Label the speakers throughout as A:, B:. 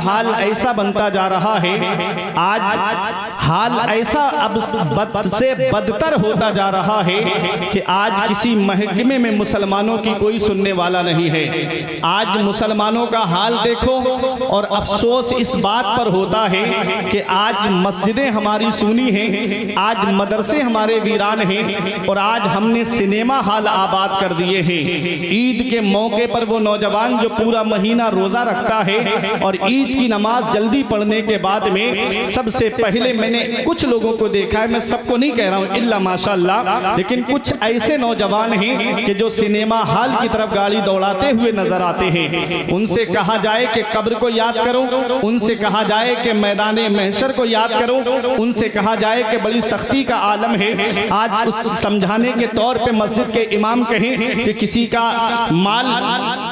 A: हाल ऐसा बनता जा रहा है, आज हाल ऐसा अब बद से बदतर होता जा रहा है कि आज किसी महकमे में मुसलमानों की कोई सुनने वाला नहीं है। आज मुसलमानों का हाल देखो और अफसोस इस बात पर होता है कि आज मस्जिदें हमारी सूनी हैं, आज मदरसे हमारे वीरान हैं और आज हमने सिनेमा हाल आबाद कर दिए हैं। ईद के मौके पर वो नौजवान जो पूरा महीना रोज़ा रखता है और ईद की नमाज जल्दी पढ़ने के बाद में सबसे पहले मैंने कुछ लोगों को देखा है, मैं सबको नहीं कह रहा हूँ इल्ला माशाअल्लाह, लेकिन कुछ ऐसे नौजवान हैं कि जो सिनेमा हाल की तरफ गाड़ी दौड़ाते हुए नजर आते हैं। उनसे कहा जाए कि कब्र को याद करो, उनसे कहा जाए कि मैदान महशर को याद करो, उनसे कहा जाए कि बड़ी सख्ती का आलम है। आज उस समझाने के तौर पे मस्जिद के इमाम कहें कि किसी का माल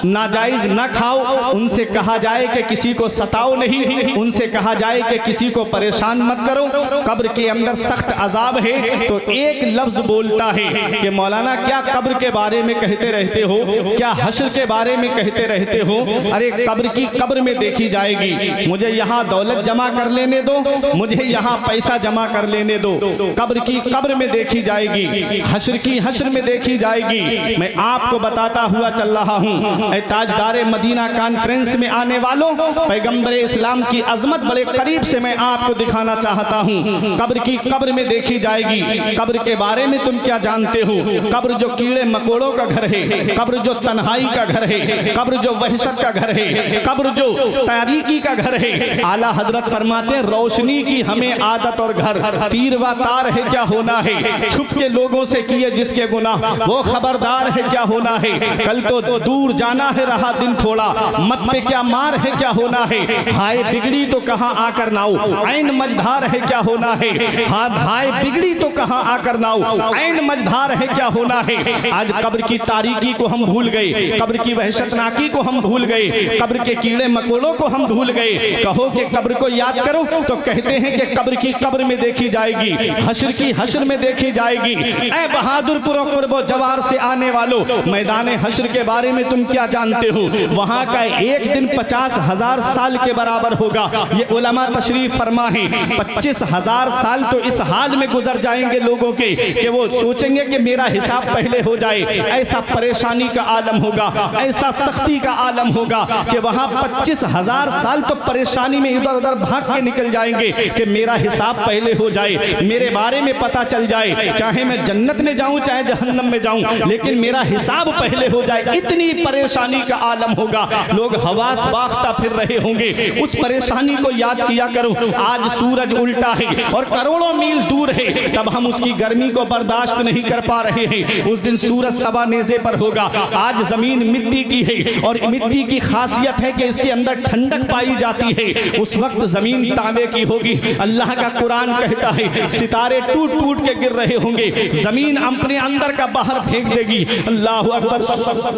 A: नाजायज न खाओ, उनसे कहा जाए कि किसी को सताओ नहीं, उनसे कहा जाए कि किसी को परेशान मत करो। कब्र के अंदर सख्त अजाब है तो एक लफ्ज बोलता है कि मौलाना क्या कब्र के बारे में कहते रहते हो, क्या हश्र के बारे में कहते रहते हो। अरे कब्र की कब्र में देखी जाएगी, मुझे यहाँ दौलत जमा कर लेने दो, मुझे यहाँ पैसा जमा कर लेने दो। कब्र की कब्र में देखी जाएगी, हश्र की हश्र में देखी जाएगी। मैं आपको बताता हुआ चल रहा हूँ, ताजदार मदीना कॉन्फ्रेंस में आने वालों, पैगंबर इस्लाम की अजमत बड़े करीब से मैं आपको दिखाना चाहता हूँ। कब्र की कब्र में देखी जाएगी। कब्र के बारे में तुम क्या जानते हो? कब्र जो कीड़े मकोड़ों का घर है, कब्र जो तन्हाई का घर है, कब्र जो वहशत का घर है, कब्र जो तारीकी का घर है। आला हजरत फरमाते हैं रोशनी की हमें आदत और घर, तीर व तार है क्या होना है, छुप के लोगों से किए जिसके गुनाह वो खबरदार है क्या होना है। कल तो दूर जाना है रहा दिन थोड़ा, मत पे क्या मार है क्या होना है। हाय बिगड़ी तो कहाँ आकर नाऊ, ऐन मझधार है क्या होना है। हाँ हाय बिगड़ी तो कहाँ आकर नाऊ, ऐन मझधार है क्या होना है। आज कब्र की तारीकी को हम भूल गए, कब्र की वहशतनाकी को हम भूल गए, कब्र के कीड़े मकोड़ों को हम भूल गए। कहो कि कब्र को याद करो तो कहते हैं कि कब्र की कब्र में देखी जाएगी, हश्र की हश्र में देखी जाएगी। ऐ बहादुरपुर कुर्बो जवार से आने वालों, मैदान हश्र के बारे में तुम क्या जानते हो? वहां का एक दिन 50,000 साल के बराबर होगा। ये उलमा तशरीफ फरमा है 25,000 साल तो इस हाल में गुजर जाएंगे लोगों के कि वो सोचेंगे कि मेरा हिसाब पहले हो जाए। ऐसा परेशानी का आलम होगा, ऐसा सख्ती का आलम होगा कि वहां 25,000 साल तो परेशानी में इधर उधर भाग के निकल जाएंगे कि मेरा हिसाब पहले हो जाए, मेरे बारे में पता चल जाए, चाहे मैं जन्नत में जाऊं चाहे जहन्नम में जाऊं, लेकिन मेरा हिसाब पहले हो जाए। इतनी परेशानी का आलम होगा, लोग हवास बाख्ता फिर रहे होंगे। उस परेशानी को याद किया करो। आज सूरज उल्टा है और करोड़ों मील दूर है, तब हम उसकी गर्मी को बर्दाश्त नहीं कर पा रहे हैं। उस दिन सूरज सवा नेज़े पर होगा। आज जमीन मिट्टी की है और मिट्टी की खासियत है कि इसके अंदर ठंडक पाई जाती है। उस वक्त जमीन तांबे की होगी। अल्लाह का कुरान कहता है सितारे टूट टूट के गिर रहे होंगे, जमीन अपने अंदर का बाहर फेंक देगी। अल्लाह अकबर,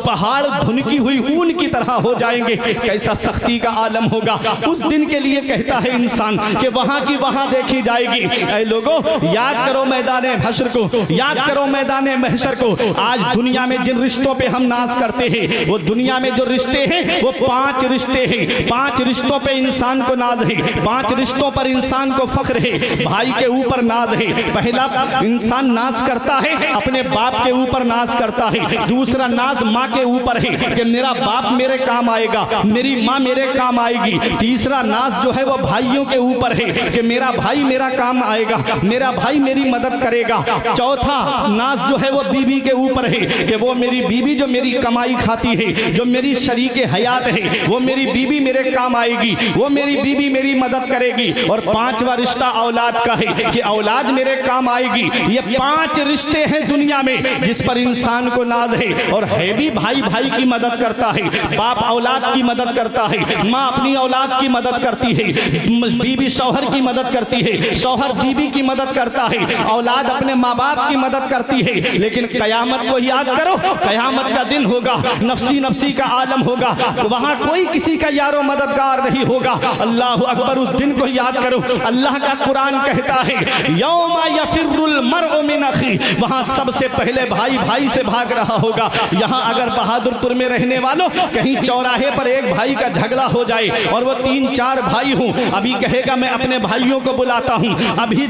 A: पहाड़ धुनकी हुई ऊन की तरह हो जाएंगे। कैसा सख्ती का आलम होगा। उस दिन के लिए कहता है इंसान कि वहां की वहां देखी जाएगी। ऐ लोगों, याद करो मैदान हश्र को, याद करो मैदान महशर को। आज दुनिया में जिन रिश्तों पे हम नाज करते हैं, वो दुनिया में जो रिश्ते हैं वो 5 रिश्ते हैं। 5 रिश्तों पे इंसान को नाज है, 5 रिश्तों पर इंसान को फख्र है। भाई के ऊपर नाज है, पहला इंसान नाज करता है अपने बाप के ऊपर नाज करता है। दूसरा नाज माँ के ऊपर है कि मेरा बाप मेरे काम आएगा, मेरी माँ मेरे काम आएगी। तीसरा नाज जो है वो भाइयों के ऊपर है कि मेरा भाई मेरा काम आएगा, मेरा भाई मेरी मदद करेगा। चौथा नाज जो है वो बीबी के ऊपर है कि वो मेरी बीबी जो मेरी कमाई खाती है, जो मेरी शरीके हयात है, वो मेरी बीबी मेरे काम आएगी, वो मेरी बीबी मेरी मदद करेगी। और 5वां रिश्ता औलाद का है कि औलाद मेरे काम आएगी। ये 5 रिश्ते हैं दुनिया में जिस पर इंसान को नाज है। और है भी भाई भाई की मदद करता है, बाप औलाद की मदद करता है, माँ अपनी औलाद की मदद करती है, बीबी शौहर की मदद करती है, शौहर बीबी की मदद करता है, औलाद अपने माँ बाप की मदद करती है। लेकिन कयामत को याद करो, कयामत का दिन होगा, नफसी नफसी का आलम होगा, वहां कोई किसी का यारो मददगार नहीं होगा। अल्लाह अकबर, उस दिन को याद करो। अल्लाह का कुरान कहता है यौमा यफिरुल मरउ मिन अखी, वहां सबसे पहले भाई भाई से भाग रहा होगा। यहाँ अगर बहादुरपुर में रहने वालों कहीं चौराहे पर एक भाई का झगड़ा हो जाए, और वो 3-4 भाई हूँ, अभी कहेगा मैं अपने भाइयों को बुलाता हूँ, अभी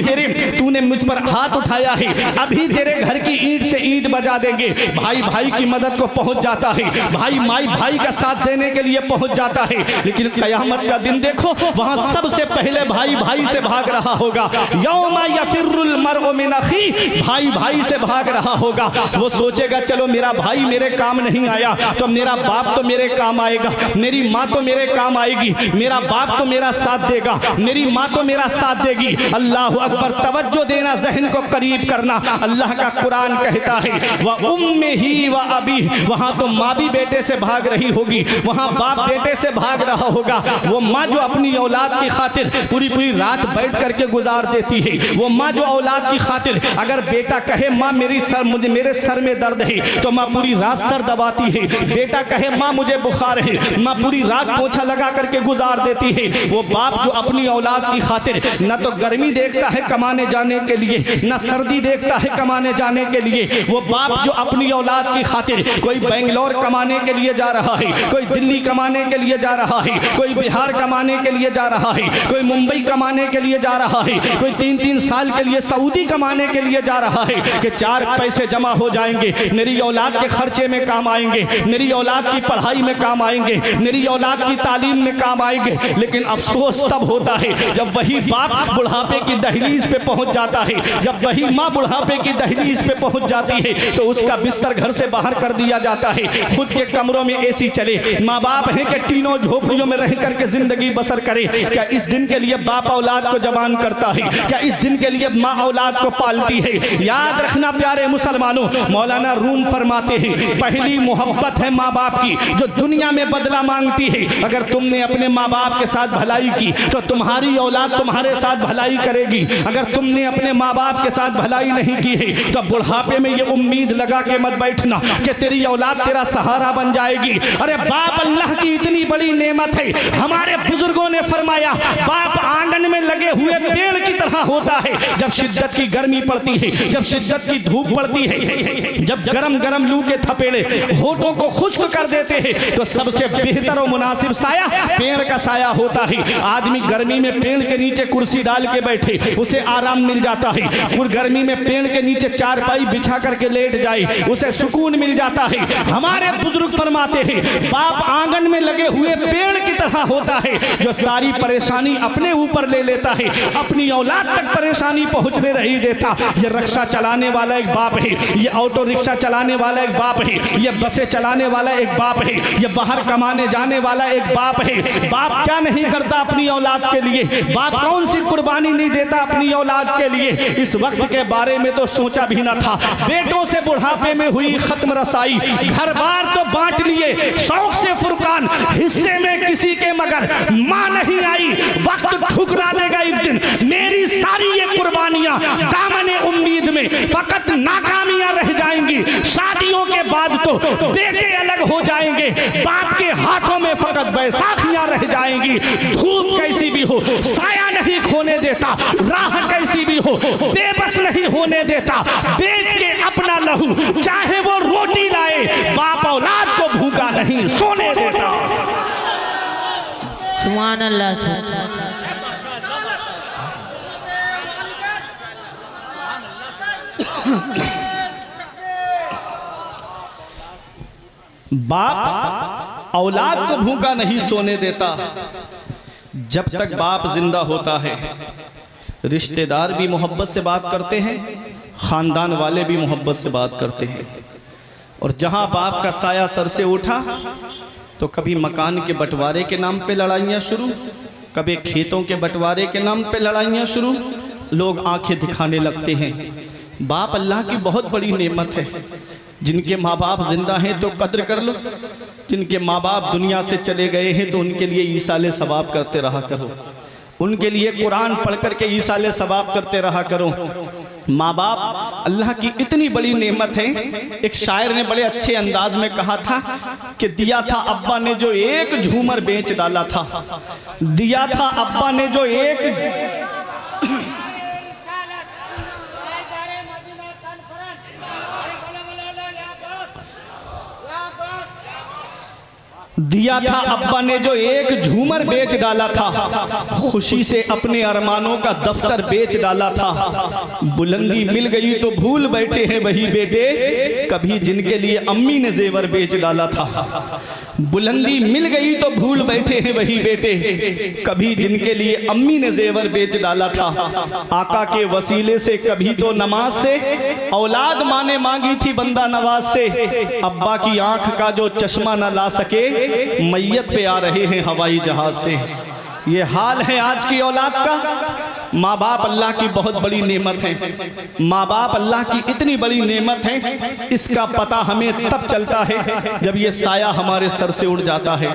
A: तूने मुझ पर हाथ उठाया है, अभी तेरे घर की ईंट से ईंट बजा देंगे। भाई भाई की मदद को पहुंच जाता है, भाई माई भाई का साथ देने के लिए पहुंच जाता है। लेकिन कयामत का दिन देखो, वहां सबसे पहले भाई भाई से भाग रहा होगा। यौमा यफिरुल मरउ मिन अखी, भाई भाई से भाग रहा होगा। वो सोचेगा चलो मेरा भाई मेरे काम नहीं आया तो मेरा बाप तो मेरे काम आएगा, मेरी माँ तो मेरे काम आएगी, मेरा बाप तो मेरा साथ देगा, मेरी माँ तो मेरा साथ देगी। अल्लाह अकबर, तवज्जो देना, जहन को करीब करना। अल्लाह का कुरान कहता है वह उम्मिही व अबी, वहां तो माँ भी बेटे से भाग रही होगी, वहां बाप बेटे से भाग रहा होगा। वो माँ जो अपनी औलाद की खातिर पूरी पूरी रात बैठ करके गुजार देती है, वो माँ जो औलाद की खातिर अगर बेटा कहे माँ मेरे सर में दर्द है तो माँ पूरी रात सर दबाती है, बेटा कहे माँ मुझे बुखार है, माँ पूरी रात पोछा लगा करके गुजार देती है। वो बाप जो अपनी औलाद की खातिर न तो गर्मी देखता है कमाने जाने के लिए, न सर्दी देखता है कमाने जाने के लिए, वो बाप जो अपनी औलाद की खातिर कोई बेंगलोर कमाने के लिए जा रहा है, कोई दिल्ली कमाने के लिए जा रहा है, कोई बिहार कमाने के लिए जा रहा है, कोई मुंबई कमाने के लिए जा रहा है, कोई 3-3 साल के लिए सऊदी कमाने के लिए जा रहा है कि 4 पैसे जमा हो जाएंगे, मेरी औलाद के खर्चे में काम आएंगे, मेरी औलाद की पढ़ाई में काम आएंगे, मेरी औलाद की तालीम में काम आएंगे। लेकिन अफसोस तब होता है जब वही बाप बुढ़ापे की दहलीज पे पहुंच जाता है, जब वही माँ बुढ़ापे की दहलीज पे पहुंच जाती है तो उसका बिस्तर घर से बाहर कर दिया जाता है, खुद के कमरों में एसी चले। माँ बाप है कि तीनों झोपड़ियों में रह करके जिंदगी बसर करे। क्या इस दिन के लिए बाप औलाद को जवान करता है? क्या इस दिन के लिए माँ औलाद को पालती है? याद रखना प्यारे मुसलमानों, मौलाना रूम फरमाते हैं पहली मोहब्बत है माँ बाप की जो दुनिया में बदला मांगती है। अगर तुमने अपने माँ बाप के साथ भलाई की तो तुम्हारी औलाद तुम्हारे साथ भलाई करेगी। अगर तुमने अपने माँ बाप के साथ भलाई नहीं की है तो बुढ़ापे में ये उम्मीद लगा के मत बैठना कि तेरी औलाद तेरा सहारा बन जाएगी। अरे बाप अल्लाह की इतनी बड़ी नेमत है। हमारे बुजुर्गों ने फरमाया बाप आंगन में लगे हुए पेड़ की तरह होता है। जब शिद्दत की गर्मी पड़ती है, जब शिद्दत की धूप पड़ती है, जब गरम गरम लू के थपेड़े होठों को खुश्क कर देते हैं तो सबसे बेहतर और मुनासिब साया पेड़ का साया होता है। आदमी गर्मी में पेड़ के नीचे कुर्सी डाल के बैठे, उसे आराम मिल जाता है। और गर्मी में पेड़ के नीचे चारपाई बिछा करके लेट जाए, उसे सुकून मिल जाता है। हमारे बुजुर्ग फरमाते हैं बाप आंगन में लगे हुए पेड़ की तरह होता है जो सारी परेशानी अपने ऊपर ले लेता है, अपनी औलाद तक परेशानी पहुंचने नहीं देता। ये रिक्शा चलाने वाला एक बाप है, ये ऑटो रिक्शा चलाने वाला एक बाप है, ये बसें चलाने वाला एक बाप है, ये बाहर कमाने जाने वाला एक बाप है। बाप क्या नहीं करता अपनी औलाद के लिए? बाप कौन सी कुर्बानी नहीं देता अपनी औलाद के लिए? इस वक्त के बारे में तो सोचा भी न था। बेटों से बुढ़ापे में हुई खत्म रसाई, घर बार तो बांट लिए, शौक से फुरकान, हिस्से में किसी के मगर मां नहीं आई। वक्त ठुकरा देगा एक दिन। मेरी सारी ये कुर्बानियां दामने उम्मीद में फकत नाकामियां रह जाएंगी। शादियों के बाद तो बेटे अलग हो जाएंगे, बाप के हाथों में फकत बैसाखियां रह जाएंगी। धूप कैसी भी हो साया नहीं खोने देता, राह कैसी भी हो बेबस नहीं होने देता। बेच के अपना लहू चाहे वो रोटी लाए, बाप औलाद को भूखा नहीं सोने देता।
B: सुभान अल्लाह।
A: बाप औलाद को भूखा नहीं सोने देता। जब तक बाप जिंदा होता है रिश्तेदार भी मोहब्बत से बात करते हैं, खानदान वाले भी मोहब्बत से बात करते हैं। और जहां बाप का साया सर से उठा तो कभी मकान के बंटवारे के नाम पे लड़ाइयाँ शुरू, कभी खेतों के बंटवारे के नाम पे लड़ाइयाँ शुरू। लोग आंखें दिखाने लगते हैं। बाप अल्लाह की बहुत बड़ी नेमत है। जिनके माँ बाप जिंदा हैं तो कद्र कर लो, जिनके माँ बाप दुनिया से चले गए हैं तो उनके लिए ईसाले सवाब करते रहा करो, उनके लिए कुरान पढ़ करके ईसाले सवाब करते रहा करो। माँ बाप अल्लाह की इतनी बड़ी नेमत है। एक शायर ने बड़े अच्छे अंदाज में कहा था कि दिया था अब्बा ने जो एक झूमर बेच डाला था, दिया था अब्बा ने जो एक दिया था अब्बा ने जो एक झूमर बेच डाला था, खुशी से अपने अरमानों का दफ्तर बेच डाला था। बुलंदी मिल गई तो भूल बैठे हैं वही बेटे, कभी जिनके लिए अम्मी ने जेवर बेच डाला था। बुलंदी मिल गई तो भूल बैठे हैं वही बेटे, कभी जिनके लिए अम्मी ने जेवर बेच डाला था। आका के वसीले से कभी तो नमाज से औलाद माँ ने मांगी थी बंदा नवाज से। अब्बा की आंख का जो चश्मा न ला सके, मैयत पे आ रहे हैं हवाई जहाज से। ये हाल है आज की औलाद का। माँ बाप अल्लाह की बहुत बड़ी नेमत है। माँ बाप अल्लाह की इतनी बड़ी नेमत है, इसका पता हमें तब चलता है जब ये साया हमारे सर से उड़ जाता है।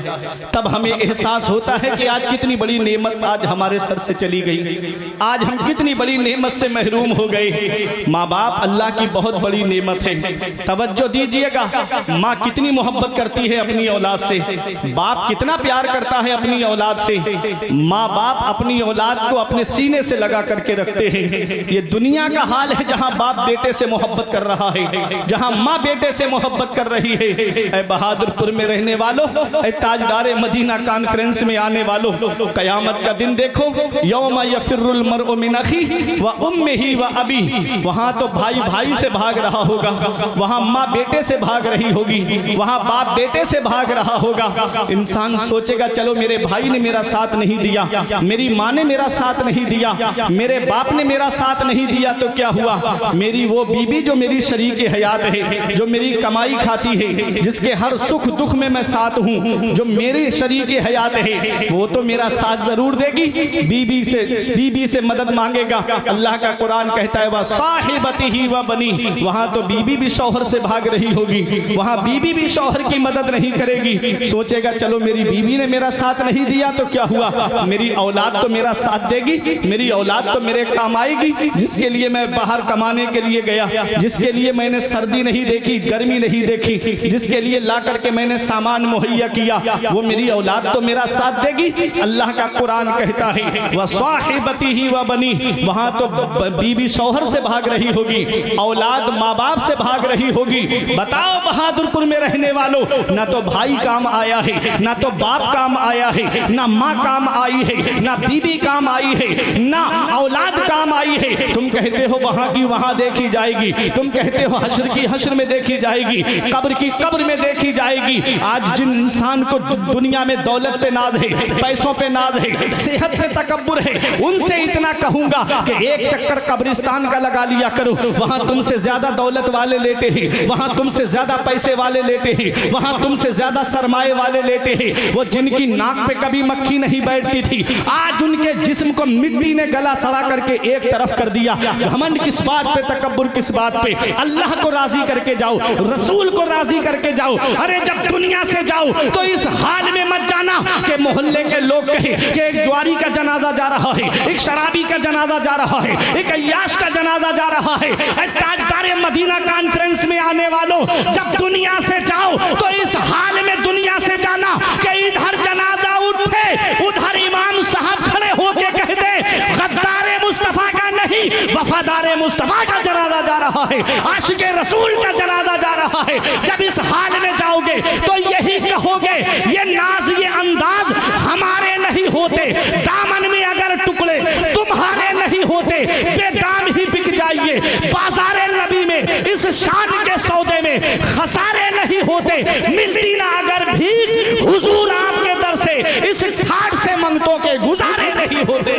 A: तब हमें एहसास होता है कि आज कितनी बड़ी नेमत आज हमारे सर से चली गई, आज हम कितनी बड़ी नेमत से महरूम हो गए। माँ बाप अल्लाह की बहुत बड़ी नेमत है। तवज्जो दीजिएगा, माँ कितनी मोहब्बत करती है अपनी औलाद से, बाप कितना प्यार करता है अपनी औलाद से। माँ बाप अपनी औलाद को अपने सीने से लगा करके रखते हैं। ये दुनिया का हाल है जहां बाप बेटे से मोहब्बत कर रहा है, जहां माँ बेटे से मोहब्बत कर रही है। ऐ बहादुरपुर में रहने वालों, ऐ ताजदारे मदीना कॉन्फ्रेंस में आने वालों, कयामत का दिन देखो। यौम यफिरुल मरउ मिन अखीही व उम्मिही व अबी, वहां तो भाई भाई से भाग रहा होगा, वहां माँ बेटे से भाग रही होगी, वहां बाप बेटे से भाग रहा होगा। इंसान सोचेगा चलो मेरे भाई ने मेरा साथ नहीं दिया, मेरी माँ ने मेरा साथ नहीं दिया, मेरे बाप ने मेरा साथ नहीं दिया, तो क्या हुआ, मेरी वो बीबी जो मेरी शरीके हयात है, जो मेरी कमाई खाती है, जिसके हर सुख दुख में मैं साथ हूँ, जो मेरी शरीके हयात है, वो तो मेरा साथ जरूर देगी। बीबी से मदद मांगेगा। अल्लाह का कुरान कहता है वह साहिबतिही व बनी, वहां तो बीबी भी शौहर से भाग रही होगी, वहां बीबी भी शौहर की मदद नहीं करेगी। सोचेगा चलो मेरी बीबी ने मेरा साथ नहीं दिया तो क्या हुआ, मेरी औलाद तो मेरा साथ देगी, मेरी औलाद तो मेरे काम आएगी। जिसके लिए मैं बाहर कमाने के लिए गया, जिसके लिए मैंने सर्दी नहीं देखी, गर्मी नहीं देखी, जिसके लिए ला करके मैंने सामान मुहैया किया, वो मेरी औलाद तो मेरा साथ देगी। अल्लाह का कुरान कहता है वह साहिबतिही व बनी, वहां तो बीबी शौहर से भाग रही होगी, औलाद माँ बाप से भाग रही होगी। बताओ बहादुरपुर में रहने वालों, ना तो भाई काम आया है, ना तो बाप काम आया है, ना माँ काम आई है, ना बीबी काम आई है, ना औलाद काम आई है। तुम कहते हो वहां की वहां देखी जाएगी, तुम कहते हो हश्र की हश्र में देखी जाएगी, कब्र की कब्र में देखी जाएगी। आज जिन इंसान को दुनिया में दौलत पे नाज है, पैसों पे नाज है, सेहत पे तकब्बुर है, उनसे इतना कहूंगा कि एक चक्कर कब्रिस्तान का लगा लिया करो। वहां तुमसे ज्यादा दौलत वाले लेटे हैं, वहां तुमसे ज्यादा पैसे वाले लेटे हैं, वहां तुमसे ज्यादा सरमाए वाले लेटे हैं। वो जिनकी नाक पे कभी मक्खी नहीं बैठती थी, आज उनके जिस्म को मिट्टी ने गला सड़ा करके एक तरफ कर दिया। घमंड किस बात पे, तकब्बुर किस बात पे। अल्लाह को राजी करके जाओ, रसूल को राजी करके जाओ। अरे जब दुनिया से जाओ तो इस हाल में मत जाना कि मोहल्ले के लोग कहे कि एक ज्वारी का जनाजा जा रहा है, एक शराबी का जनाजा जा रहा है, एक अय्याश का जनाजा जा रहा है। ताजदारे मदीना कॉन्फ्रेंस में आने वालों, जब दुनिया से जाओ तो इस हाल में दुनिया से जाना कि इधर जनाजा उठे, उधर इमाम साहब खड़े होके कह दे गद्दारे मुस्तफा का नहीं, वफादारे मुस्तफा का जनाजा जा रहा है, आशिके रसूल का जनाजा जा रहा है। जब इस हाल में जाओगे तो यही कहोगे ये नाज ये अंदाज हमारे नहीं होते, दामन में अगर टुकड़े तुम्हारे नहीं होते, बेदाम ही बिक जाइए। बाजारे नबी में इस शान के सौदे में खसारे नहीं होते, मिलती ना अगर भीख हुजूर आपके दर से, इस ठाट से मंगतों के गुजारे नहीं होते,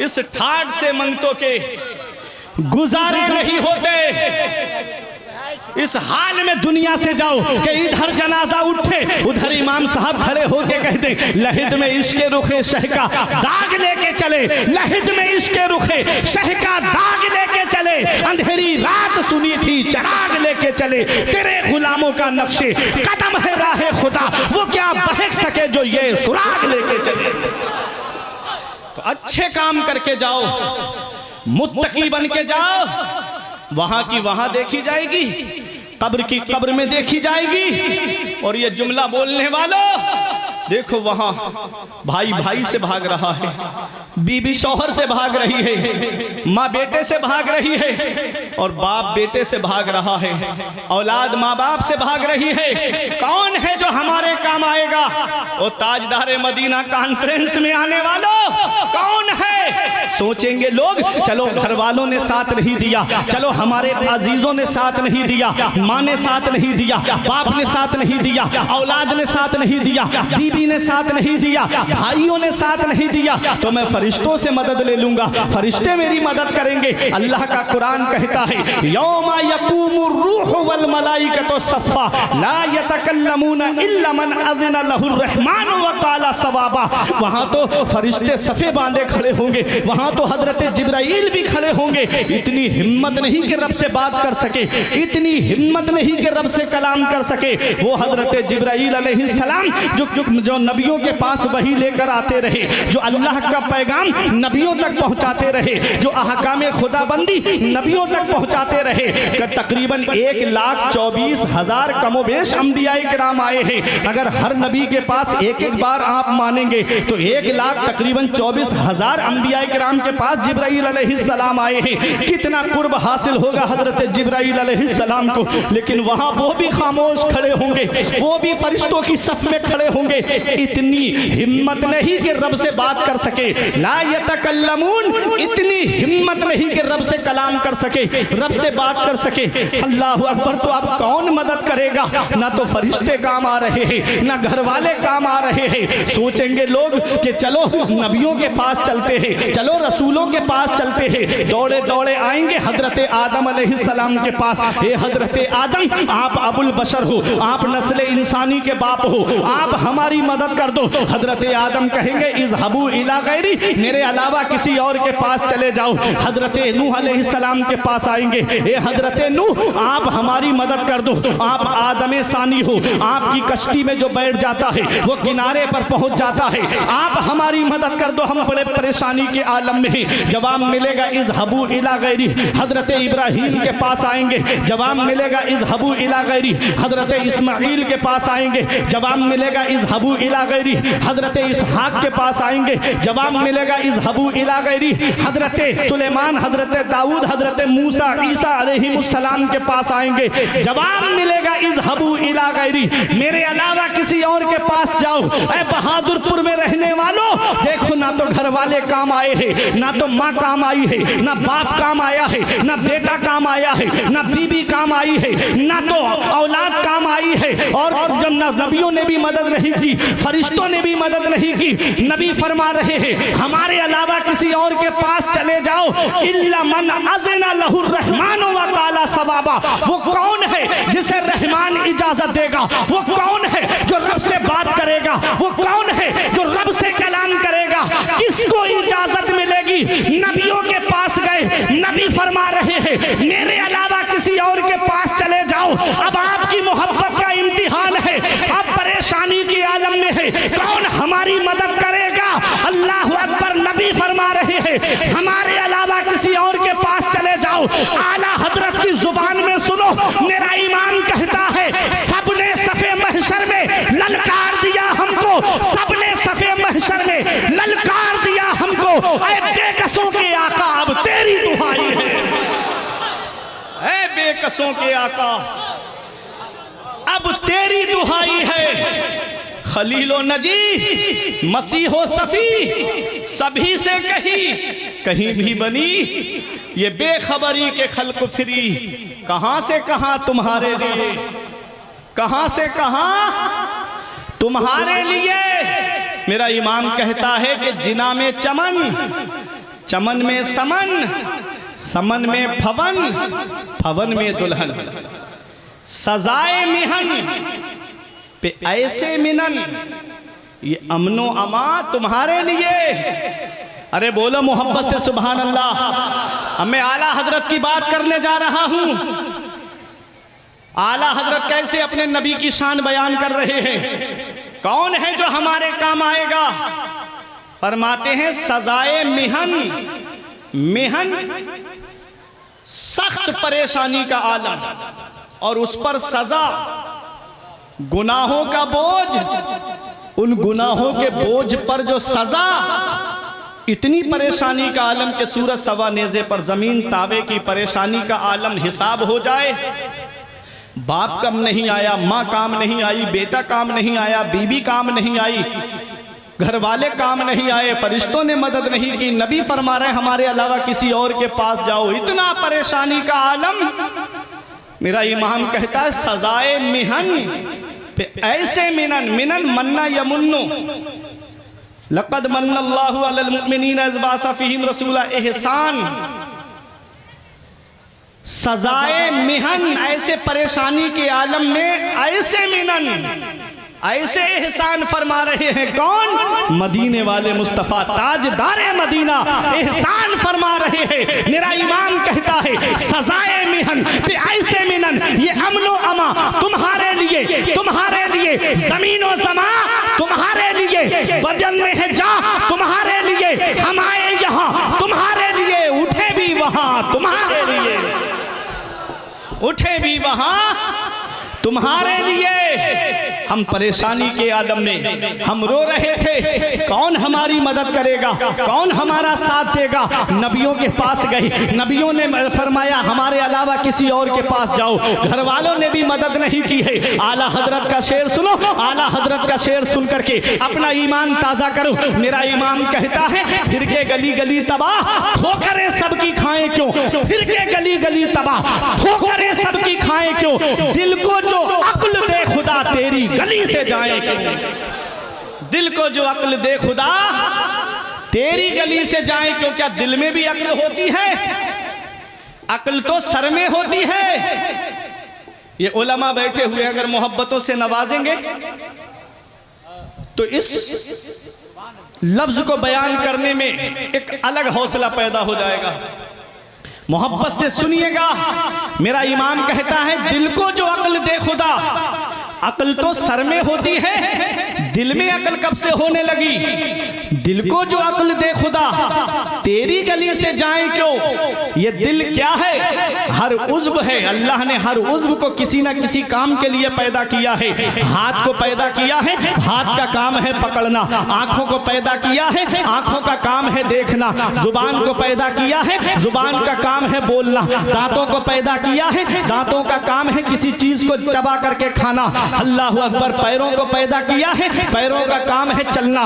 A: इस ठाट से मंगतों के गुजारे नहीं होते। इस हाल में दुनिया से जाओ कि इधर जनाजा उठे, उधर इमाम साहब खड़े होके कहते लहिद में इश्के रुखे शह का दाग लेके चले, लहिद में इश्के रुखे शह का दाग लेके चले, अंधेरी रात सुनी थी चराग लेके चले, तेरे गुलामों का नक्शे कदम है राहे खुदा, वो क्या बहक सके जो ये सुराग लेके चले। तो अच्छे काम करके जाओ, मुत्तकी बन के जाओ, वहां की वहां देखी जाएगी, कब्र की कब्र में देखी जाएगी। और ये जुमला बोलने वालों देखो वहां भाई भाई से भाग रहा है, बीबी शौहर से भाग रही है, माँ बेटे से भाग रही है, और बाप बेटे से भाग रहा है, औलाद माँ बाप से भाग रही है। कौन है जो हमारे काम आएगा? वो ताजदार मदीना कॉन्फ्रेंस में आने वालों कौन है? सोचेंगे लोग, चलो घर वालों ने साथ नहीं दिया, चलो हमारे अजीजों ने साथ नहीं दिया, माँ ने साथ नहीं दिया, बाप ने साथ नहीं दिया, औलाद ने साथ नहीं दिया, बीबी ने साथ नहीं दिया, भाइयों ने साथ नहीं दिया, तो मैं फरिश्तों से मदद ले लूंगा, फरिश्ते मेरी मदद करेंगे। अल्लाह का कुरान कहता है यौमा यकूमुर रूह वल मलाइकतु सफ़्फ़ा ला यतकल्लमूना इल्ला मन अज़िना लहुर रहमान व क़ाला सवाबा। वहां तो फरिश्ते सफ़े बांधे खड़े होंगे, वहां तो हजरत जिब्राइल भी खड़े होंगे। इतनी हिम्मत नहीं कि रब से बात कर सके, इतनी हिम्मत नहीं कि रब से कलाम कर सके। वो हजरत जिब्राइल अलैहिस्सलाम जो नबियों के पास वही लेकर आते रहे, जो अल्लाह का पैगाम नबियों तक पहुंचाते रहे, जो अहकाम खुदाबंदी नबियों तक पहुंचाते रहे। तकरीबन 1,24,000 कमोबेश अंबिया किराम आए हैं। अगर हर नबी के पास एक एक बार आप मानेंगे तो 1,24,000 अंबिया किराम के पास जिब्राइल अलैहिस्सलाम आए हैं। कितना कुर्ब हासिल होगा हजरत जिब्राइल अलैहिस्सलाम को। लेकिन वहां वो भी खामोश खड़े होंगे, वो भी फरिश्तों की सफ में खड़े होंगे। इतनी हिम्मत नहीं कि रब से बात कर सके, ला यतकल्लमून, इतनी हिम्मत नहीं कि रब से कलाम कर सके, रब से बात कर सके। अल्लाह अकबर। तो अब कौन मदद करेगा? ना तो फरिश्ते काम आ रहे हैं, ना घर वाले काम आ रहे हैं। सोचेंगे लोग कि चलो नबियों के पास चलते हैं, चलो रसूलों के पास चलते हैं। दौड़े दौड़े आएंगे हजरत आदम अलैहिस्सलाम के पास। हे हजरत आदम, आप अबुल बशर हो, आप नस्ल इंसानी के बाप हो, आप हमारी मदद कर दो। हजरत आदम कहेंगे इज़हबू इला गैरी, मेरे अलावा किसी और के पास चले जाओ। हजरत नूह अलैहिस्सलाम के पास आएंगे, हे हजरत नूह, आप हमारी मदद कर दो, आप आदम सानी हो, आपकी कश्ती में जो बैठ जाता है वो किनारे पर पहुंच जाता है, आप हमारी मदद कर दो, हम बड़े परेशानी के आलम में हैं। जवाब मिलेगा इज़हबू इला गैरी। हजरत इब्राहीम के पास आएंगे, जवाब मिलेगा इज़हबू इला गैरी। हजरत इस्माइल के पास आएंगे, जवाब मिलेगा इज़हबू इला गैरी। हजरत इसहाक के पास आएंगे, जवाब मिलेगा इज़हबू इला गैरी। हजरत सुलेमान, हजरत दाऊद, हजरत मूसा, ईसा अलैहिमुस्सलाम के पास आएंगे, जवाब मिलेगा इज़हबू इला गैरी, मेरे अलावा किसी और के पास जाओ। ऐ बहादुरपुर में रहने वालों, देखो ना तो घर वाले काम आए हैं, ना तो माँ काम आई है, ना बाप काम आया है, ना बेटा काम आया है, ना बीबी काम आई है, ना तो औलाद काम आई है। और जब नबियों ने भी मदद नहीं की, फरिश्तों ने भी मदद नहीं की। नबी फरमा रहे हैं हमारे अलावा किसी और के पास चले जाओ। इल्ला मन अज़िना लहुर रहमान व क़ाला सवाबा। वो कौन है जिसे रहमान इजाजत देगा? वो कौन है जो रब से बात करेगा? वो कौन है जो रब से कलाम करेगा? किसको इजाजत मिलेगी? नबियों के पास गए, नबी फरमा रहे हैं मेरे अलावा किसी और के पास चले जाओ। अब आपकी मोहब्बत का इम्तिहान है, आप परेशानी के आलम में है, कौन हमारी मदद करेगा? अल्लाह अकबर। नबी फरमा रहे हैं हमारे अलावा किसी और के पास चले जाओ। आला हजरत की जुबान में सुनो, मेरा ईमान कहता है सबने सफे महशर में ललकार दिया हमको, सबने सफे महशर में ललकार दिया हमको। ऐ बेकसों के आका, अब तेरी दुहाई है। ऐ बेकसों के आका, अब तेरी दुहाई है। खलीलो नजी, मसीहो सफ़ी, सभी से कहीं भी बनी ये बेखबरी के खल्क फिरी। कहां से कहां तुम्हारे लिए, कहां से कहां तुम्हारे लिए। मेरा ईमान कहता है कि जिना में चमन, चमन में समन, समन में फवन, फवन में दुल्हन, सजाए मिहन पे ऐसे मिनन, ये अमनो अमा तुम्हारे लिए। अरे बोलो मोहब्बत से सुभान अल्लाह। अब मैं आला हजरत की बात करने जा रहा हूं। आला हजरत कैसे अपने नबी की शान बयान कर रहे हैं। कौन है जो हमारे काम आएगा? फरमाते हैं सजाए मिहन, मिहन सख्त परेशानी का आलम, और उस पर सजा गुनाहों का बोझ, उन गुनाहों के बोझ पर जो सजा, इतनी परेशानी का आलम के सूरज सवा नेज़े पर ज़मीन तावे की परेशानी का आलम हिसाब हो जाए। बाप कम नहीं आया, माँ काम नहीं आई, बेटा काम नहीं आया, बीबी काम नहीं आई, घर वाले काम नहीं आए, फरिश्तों ने मदद नहीं की, नबी फरमा रहे हमारे अलावा किसी और के पास जाओ, इतना परेशानी का आलम। मेरा इमाम कहता है सजाए मिहन पे ऐसे मिनन, मिनन मन्ना यमुन्नो, लक़द मन्नल्लाहु अलल मुमिनीना इज़ बअसा फ़ीहिम रसूला, एहसान, सजाए मिहन, ऐसे परेशानी के आलम में ऐसे मिनन, ऐसे एहसान फरमा रहे हैं। कौन? मदीने वाले मुस्तफ़ा ताजदारे मदीना एहसान फरमा रहे हैं। मेरा इमाम कहता है सजाए मिहन पे ऐसे मिनन, ये अमनो अमा तुम्हारे लिए, जमीन और समा तुम्हारे लिए, बदन में है जा तुम्हारे लिए, हम आए यहाँ तुम्हारे लिए, उठे भी वहाँ तुम्हारे लिए, उठे भी वहाँ तुम्हारे लिए। हम परेशानी के आलम में हम रो रहे थे, कौन हमारी मदद करेगा, कौन हमारा साथ देगा। नबियों के पास गए, नबियों ने फरमाया हमारे अलावा किसी और के पास जाओ, घर वालों ने भी मदद नहीं की है। आला हजरत का शेर सुनो, आला हजरत का शेर सुन करके अपना ईमान ताज़ा करो। मेरा इमाम कहता है फिर के गली गली तबाह, ठोकरें सबकी खाएं क्यों, फिर के गली गली तबाह, ठोकरें सबकी खाएं क्यों, दिल को जो अक्ल दे खुदा तेरी गली से जाए क्यों, दिल को जो अक्ल दे खुदा तेरी गली से जाए क्यों। क्या दिल में भी अक्ल होती है? अक्ल तो सर में होती है। ये उलमा बैठे हुए अगर मोहब्बतों से नवाजेंगे तो इस लफ्ज को बयान करने में एक अलग हौसला पैदा हो जाएगा। मोहब्बत से सुनिएगा। मेरा इमाम कहता है दिल को जो अक्ल दे खुदा, अक्ल तो सर में होती है, दिल में अक्ल कब से होने लगी। दिल को जो अक्ल दे खुदा तेरी गली से जाए क्यों। ये दिल क्या है? हर उज़्व है। अल्लाह ने हर उज़्व को किसी न किसी काम के लिए पैदा किया है। हाथ को पैदा किया है, हाथ का काम है पकड़ना। आंखों को पैदा किया है, आंखों का काम है देखना। जुबान को पैदा किया है, जुबान का काम है बोलना। दांतों को पैदा किया है, दांतों का काम है किसी चीज को चबा करके खाना। अल्लाहु अकबर। पैरों को पैदा किया है, पैरों का काम है चलना।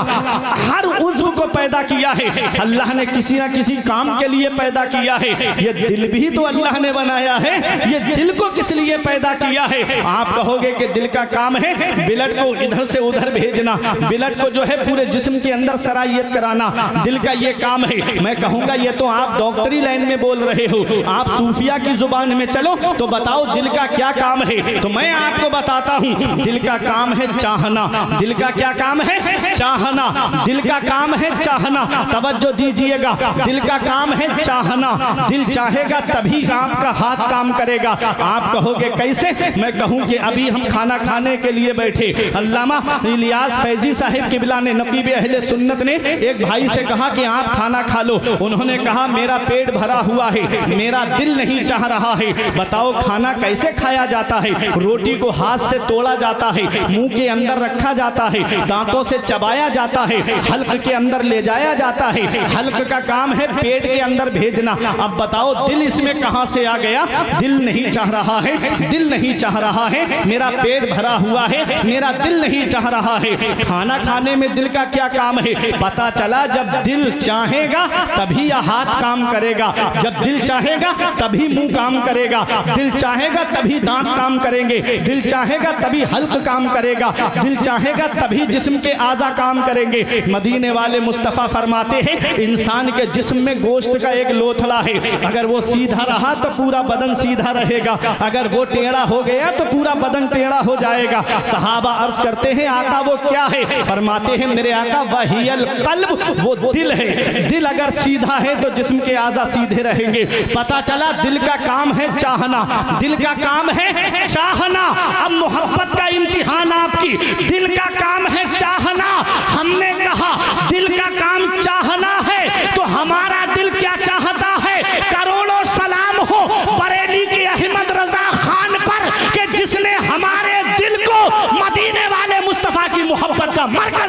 A: हर उज़्व को पैदा किया है अल्लाह ने किसी ना किसी काम के लिए पैदा किया है। ये दिल भी तो अल्लाह ने बनाया है। ये दिल को किस लिए पैदा किया है? आप कहोगे कि दिल का काम है ब्लड को इधर से उधर भेजना, ब्लड को जो है पूरे जिस्म के अंदर सरायत कराना, दिल का ये काम है। मैं कहूँगा ये तो आप डॉक्टरी लाइन में बोल रहे हो। आप सूफिया की जुबान में चलो तो बताओ दिल का क्या काम है। तो मैं आपको बताता हूँ दिल का काम है चाहना। दिल का क्या काम है? चाहना। दिल का काम है चाहना। तवज्जो दीजिएगा, दिल का काम है चाहना। दिल चाहेगा तभी आपका हाथ काम करेगा। आप कहोगे कैसे? मैं कहूँ कि अभी हम खाना खाने के लिए बैठे, अल्लामा इलियास फैजी साहिब किबला ने, नकीब अहले सुन्नत ने एक भाई से कहा कि आप खाना खा लो। उन्होंने कहा मेरा पेट भरा हुआ है, मेरा दिल नहीं चाह रहा है। बताओ खाना कैसे खाया जाता है? रोटी को हाथ से तोड़ा जाता है, मुंह के अंदर रखा जाता है, दांतों से चबाया जाता है, हल्क के अंदर ले जाया जाता है। हल्क का काम है पेट के अंदर भेजना। अब बताओ दिल इसमें कहां से आ गया? दिल नहीं चाह रहा है, दिल नहीं चाह रहा है। मेरा पेट भरा हुआ है, मेरा दिल नहीं चाह रहा है। खाना खाने में दिल का क्या काम है? पता चला जब दिल चाहेगा तभी यह हाथ काम करेगा, जब दिल चाहेगा तभी मुंह काम करेगा, दिल चाहेगा तभी दांत काम करेंगे, दिल चाहेगा तभी हल्क काम करेगा, दिल चाहेगा तभी जिस्म के आज़ा काम करेंगे। मदीने वाले मुस्तफ़ा फरमाते हैं इंसान के जिस्म में गोश्त का एक लोथड़ा है, अगर वो सीधा रहा तो पूरा बदन सीधा रहेगा, अगर वो टेढ़ा हो गया तो पूरा बदन टेढ़ा हो जाएगा। सहाबा अर्ज करते हैं आका वो क्या है? फरमाते हैं मेरे आका वहियल कल्ब, वो दिल है। दिल अगर सीधा है तो जिस्म के आज़ा सीधे रहेंगे। पता चला दिल का काम है चाहना, दिल का काम है चाहना। अब मोहब्बत का इम्तिहान आपकी, दिल का काम है चाहना। हमने कहा दिल का काम चाहना है तो हमारा दिल क्या चाहता है? करोड़ों सलाम हो बरेली के अहमद रजा खान पर कि जिसने हमारे दिल को मदीने वाले मुस्तफ़ा की मोहब्बत का मरकज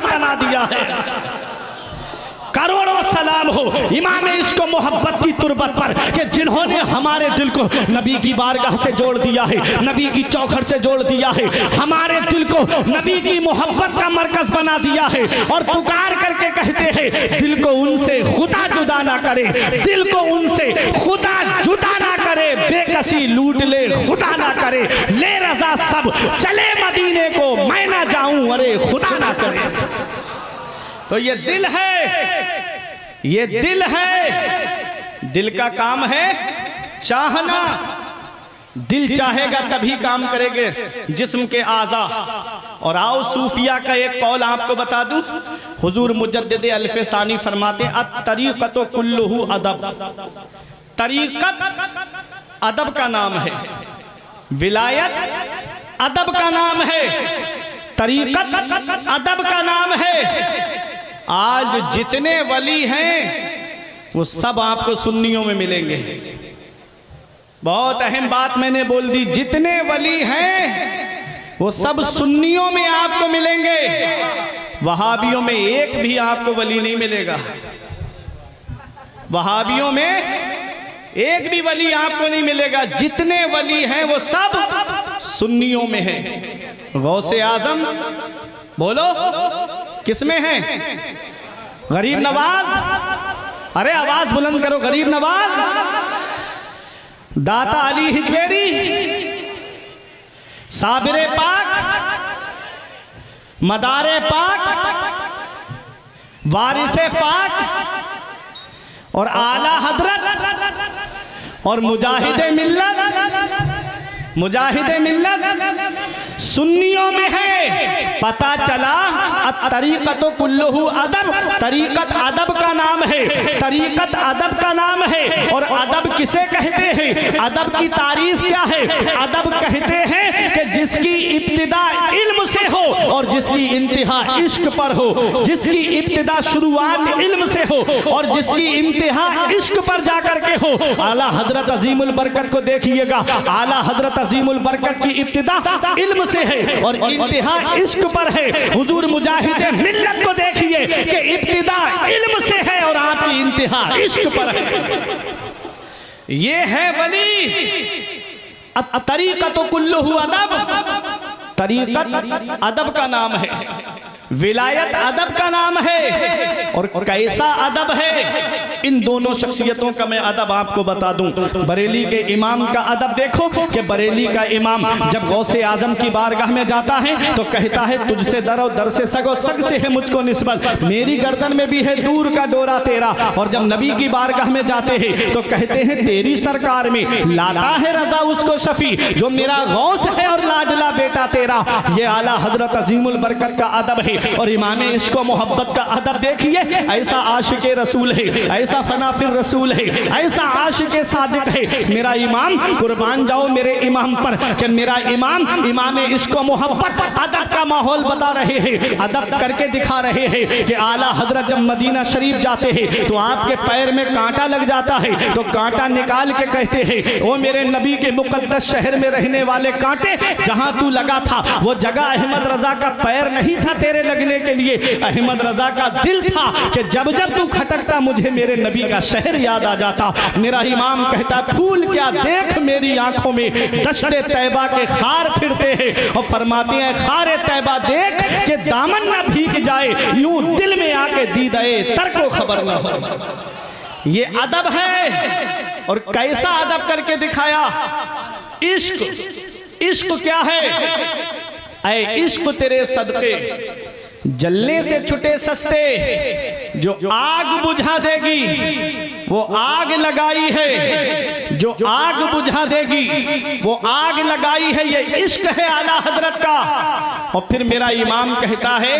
A: करोड़ों सलाम हो इमाम इश्क मोहब्बत की तुरबत पर कि जिन्होंने हमारे दिल को नबी की बारगाह से जोड़ दिया है, नबी की चौखट से जोड़ दिया है, हमारे दिल को नबी की मोहब्बत का मरकज बना दिया है। और पुकार करके कहते हैं दिल को उनसे खुदा जुदा ना करे, दिल को उनसे खुदा जुदा ना करे, बेकसी लूट ले खुदा ना करे, ले रजा सब चले मदीने को, मैं ना जाऊं अरे खुदा ना करे। तो ये दिल है, ये दिल है, दिल का काम है चाहना। दिल चाहेगा तभी काम करेंगे जिस्म के आज़ा। और आओ सूफिया का एक कौल आपको बता दूं, हुजूर मुजद्दिद अल्फ़ सानी फरमाते अत-तरीक़तु कुल्लुहु अदब। तरीक़त अदब का नाम है, विलायत अदब का नाम है, तरीक़त अदब का नाम है। आज जितने वली हैं वो सब आपको सुन्नियों में मिलेंगे। बहुत अहम बात मैंने बोल दी, जितने वली हैं वो सब सुन्नियों में आपको मिलेंगे। वहाबियों में एक भी आपको वली नहीं मिलेगा, वहाबियों में एक भी वली आपको नहीं मिलेगा। जितने वली हैं वो सब सुन्नियों में हैं। गौसे आजम बोलो किसमें है? गरीब नवाज, अरे आवाज बुलंद करो, गरीब नवाज, दाता अली हिजवेरी, साबिरे पाक, मदारे पाक, वारिसे पाक और आला हजरत और मुजाहिदे मिल्लत, मुजाहिदे मिल्लत सुन्नियों में है। पता चला तरीक़तु कुल्लुहु अदब, तरीक़त अदब का नाम है, तरीक़त अदब का नाम है। और अदब किसे कहते हैं? अदब की तारीफ क्या है? अदब कहते हैं कि जिसकी इब्तिदा इल्म से हो और जिसकी इंतहा इश्क पर हो, जिसकी इब्तिदा शुरुआत इल्म से हो और जिसकी इंतहा इश्क पर जाकर के हो। आला हजरत अजीमुल बरकत को देखिएगा, आला हजरत अजीमुल बरकत की इब्तिदा इल्म से है और इंतहा इश्क पर है। हुजूर मुजाहिदे मिल्लत को देखिए कि इब्तिदा इल्म से है और आपकी इंतहा इश्क पर है। ये है वली। तरीक़तु कुल्लुहु अदब, तरीक़त अदब का नाम है, विलायत अदब का नाम है। और कैसा अदब है, इन दोनों शख्सियतों का मैं अदब आपको बता दूं। बरेली के इमाम का अदब देखो कि बरेली का इमाम जब गौसे आजम की बारगाह में जाता है तो कहता है तुझसे दर और दर से सगो सग से है मुझको निस्बत, मेरी गर्दन में भी है दूर का डोरा तेरा। और जब नबी की बारगाह में जाते हैं तो कहते हैं तेरी सरकार में लाता है रजा उसको शफी जो मेरा गौस है और लाडला बेटा तेरा। ये आला हजरत अजीमुल बरकत का अदब है। और इमाम इश्क व मोहब्बत का अदब देखिए, ऐसा आशिक़े रसूल है, ऐसा फनाफिर रसूल है, ऐसा आशिक़े सादिक है। मेरा इमाम, कुर्बान जाओ मेरे इमाम पर कि मेरा इमाम इमाम इश्क व मोहब्बत अदब का माहौल बता रहे हैं, अदब करके दिखा रहे हैं कि आला हजरत जब मदीना शरीफ जाते हैं तो आपके पैर में कांटा लग जाता है तो कांटा निकाल के कहते हैं वो मेरे नबी के मुकद्दस शहर में रहने वाले कांटे, जहां तू लगा था वो जगह अहमद रजा का पैर नहीं था तेरे लगने के लिए, अहमद रजा का दिल था कि जब जब तू खटकता मुझे मेरे नबी का शहर याद आ जाता। मेरा इमाम कहता फूल क्या देख मेरी आंखों में दश्ते तैबा के खार फिरते हैं और फरमाते हैं खारे तैबा देख के दामन न भीग जाए, यूं दिल में आके दीदाए तर को खबर न हो। ये अदब है। और कैसा अदब करके दिखाया। इश्क, इश्क क्या है? ऐ इश्क तेरे सदके जलने से छुटे सस्ते, जो आग बुझा देगी वो आग लगाई है, जो आग बुझा देगी वो आग लगाई है। ये इश्क है आला हजरत का। और फिर मेरा इमाम कहता है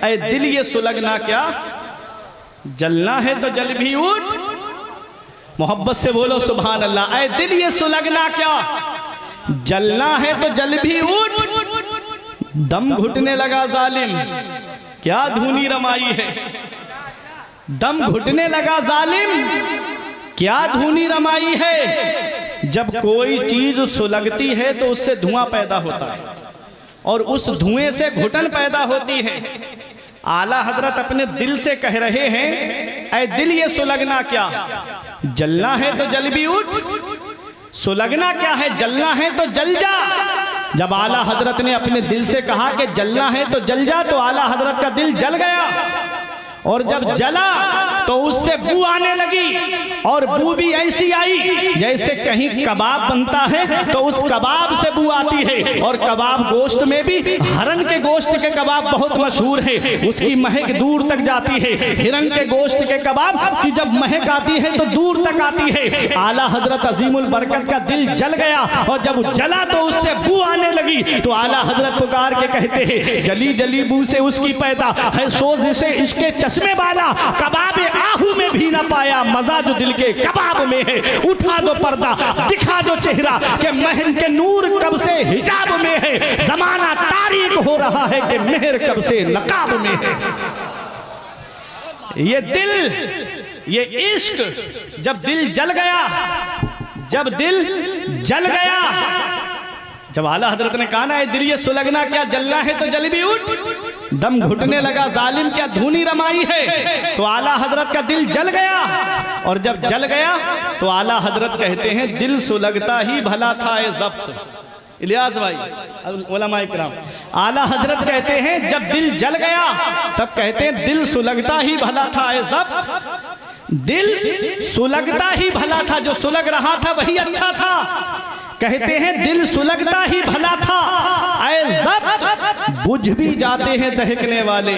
A: ऐ दिल ये सुलगना क्या, जलना है तो जल भी उठ। मोहब्बत से बोलो सुभान अल्लाह। ऐ दिल ये सुलगना क्या, जलना है तो जल भी उठ। दम घुटने लगा जालिम, क्या धूनी रमाई है। दम घुटने लगा जालिम, क्या धूनी रमाई है। जब कोई चीज सुलगती है तो उससे धुआं पैदा होता है और उस धुएं से घुटन पैदा होती है। आला हजरत अपने दिल से कह रहे हैं, ऐ दिल ये सुलगना क्या, जलना है तो जल भी उठ, सुलगना क्या है, जलना है तो जल जा। जब आला हजरत ने अपने दिल से कहा कि जलना है तो जल जा, तो आला हजरत का दिल जल गया, और जब जला तो उससे बू आने लगी, और बू भी ऐसी आई जैसे कहीं कबाब बनता है तो उस कबाब से बू आती है। और कबाब गोश्त में भी हरन के गोश्त के कबाब बहुत मशहूर है, उसकी महक दूर तक जाती है। हिरन के गोश्त के कबाब की जब महक आती है तो दूर तक आती है। आला हजरत अजीमुल बरकत का दिल जल गया, और जब जला तो उससे बू आने लगी। तो आला हजरत पुकार के कहते हैं, जली जली बू से उसकी पैदा है सोज से इसके चश्मे वाला, कबाब आहू में भी ना पाया मजा जो दिल के कबाब में है। उठा दो पर्दा, दिखा दो चेहरा कि महन के नूर कब से हिजाब में है, जमाना तारीक हो रहा है कि मेहर कब से नकाब में है। ये दिल, ये इश्क, जब दिल जल गया, जब दिल जल गया, जब आला हजरत ने कहा ना दिल ये सुलगना क्या, जलना है तो जल भी उठ, दम घुटने लगा, जालिम क्या धूनी रमाई है। तो आला हजरत का दिल जल गया, और जब जल गया तो आला हजरत कहते हैं, दिल सुलगता ही भला था ए ज़ब्त। इलियास भाई, उलमा इकराम, आला हजरत कहते हैं जब दिल जल गया तब कहते हैं दिल सुलगता ही भला था ए ज़ब्त। दिल सुलगता ही भला था, जो सुलग रहा था वही अच्छा था। कहते हैं दिल सुलगता ही भला था ऐ ज़ब्त, बुझ भी जाते हैं दहकने वाले,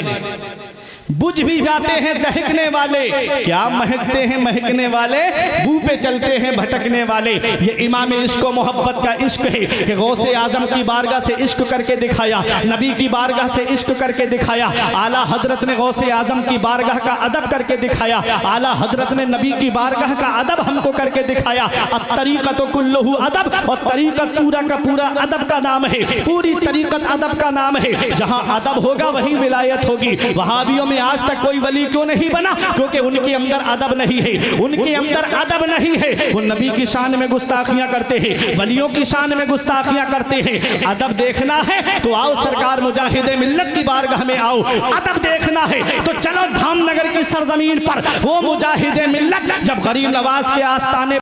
A: बुझ भी जाते हैं दहकने वाले, क्या महकते हैं महकने वाले, बू पे चलते हैं भटकने वाले। ये इमाम इश्क व मोहब्बत का इश्क है कि गौसे आजम की बारगाह से इश्क करके दिखाया, नबी की बारगाह से इश्क करके दिखाया। आला हजरत ने गौसे आजम की बारगाह का अदब करके दिखाया, आला हजरत ने नबी की बारगाह का अदब हमको करके दिखाया। तरीक़त कुल्लुहु अदब, और तरीक़त पूरा का पूरा अदब का नाम है, पूरी तरीक़त अदब का नाम है। जहाँ अदब होगा वहीं विलायत होगी। वहाबियों में आज तक कोई वली क्यों नहीं बना, क्योंकि उनके अंदर अदब नहीं है, उनके अंदर अदब नहीं है। वो नबी की शान में गुस्ताखियां करते हैं, वलियों की शान में गुस्ताखियां करते हैं। अदब देखना है तो आओ सरकार मुजाहिदे मिल्लत की बारगाह में आओ। अदब देखना है तो चलो धामनगर की सरजमीन पर, वो मुजाहिदे मिल्लत जब गरीब नवाज के आस्ताने